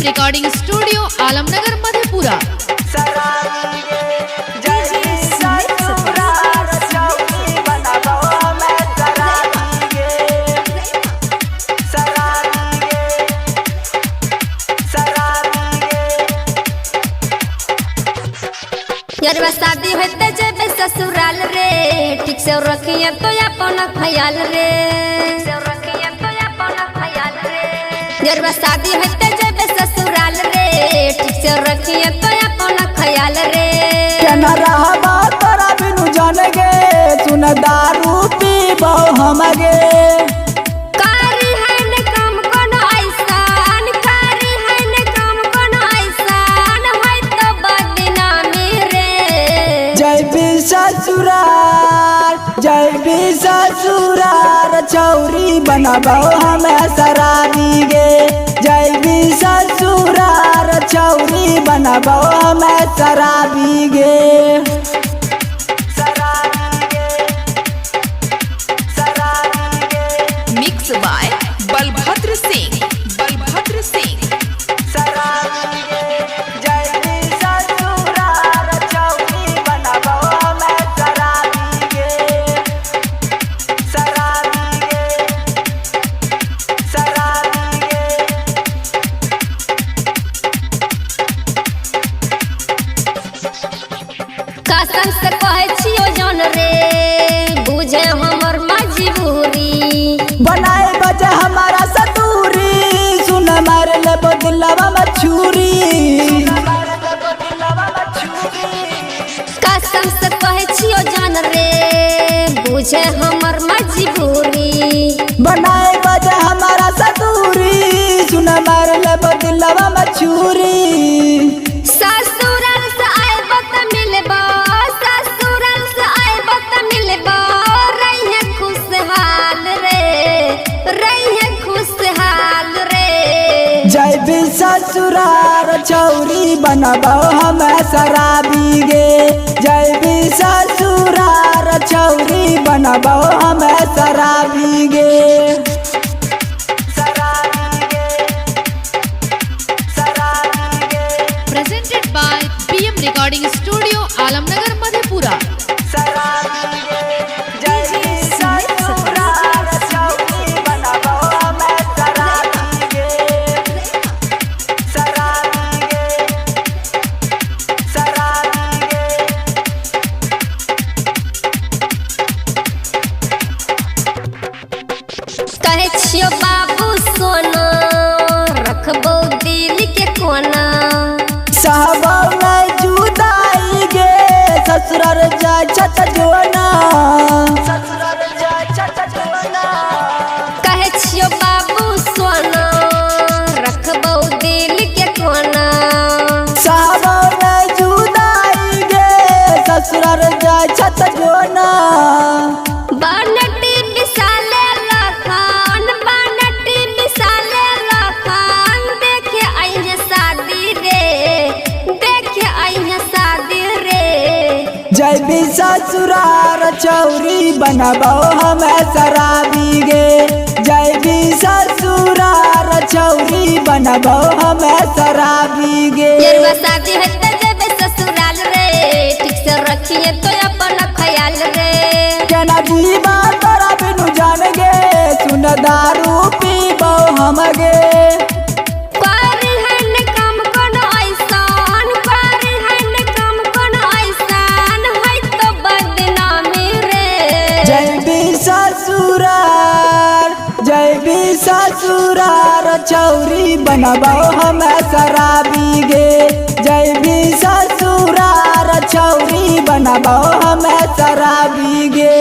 Recording studio Alamnagar Madhepura. यार शादी होते जब ससुराल रे, ठीक से रखिए तो अपन ख्याल रे। यार शादी होते जब ससुराल रे, ठीक से रखिए तो अपन ख्याल रे। केना रहबा तोरा बिनु जान गे, सुन दारू पीबो हम गे। कारी है न काम कोनो ऐसान, कारी है न काम कोनो ऐसान, है तो बदनामी रे। जय भी ससुराल, जय भी ससुराल, चौरी बनाबो हम शराबी गे। जय भी ससुराल, चौरी बनाबो हम शराबी गे। Mix by Balbhadra Singh, Balbhadra Singh. कसम से कहे छियो जान रे, बुझे हमर मजबूरी। बनाए बजे हमारा सतूरी, सुन मार ले बदलवा में छुरी। कसम से कहे छियो जान रे, बुझे हमर मजबूरी। बनाए बजे हमारा सतूरी, सुन मार ले बदलवा में छुरी। ससुराल से आएब त मिलबो, ससुराल से आएब त मिलबो, रहिए खुशहाल रे, रहिए खुशहाल रे। जय भी ससुराल, चौरी बनबो हम शराबी गे। जय भी ससुराल, चौरी बनबो हम शराबी गे। Presented by PM recording studio Alamnagar Madhepura. कहे छियो बाबू सोना, रखबो दिल के कोना। सहबो नहीं जुदाई गे, ससुराल जाय छत जोना। कहे छियो बाबू सोना, रखबो दिल के कोना। सहबो नहीं जुदाई गे, ससुराल जाय छत जोना। बनटी बिसाले लखान, बनटी बिसाले लखान, देखे आइने शादी रे, देखे आइने शादी रे। जय भी ससुराल, चौरी बनबो हम शराबी गे। जय भी ससुराल, चौरी बनबो हम शराबी गे। यार शादी होते जब ससुराल रे, ठीक से रखिए तो अपन ख्याल रे। केना जीवा तोरा बिनु जान गे, सुन दारू पीबो हम गे। कारी है न काम कोनो ऐसान, कारी है न काम कोनो ऐसान, है तो बदनामी रे। जय भी ससुराल, जय भी ससुराल, चौरी बनबो हम शराबी गे। जय भी ससुराल, चौरी बनबो हम शराबी गे।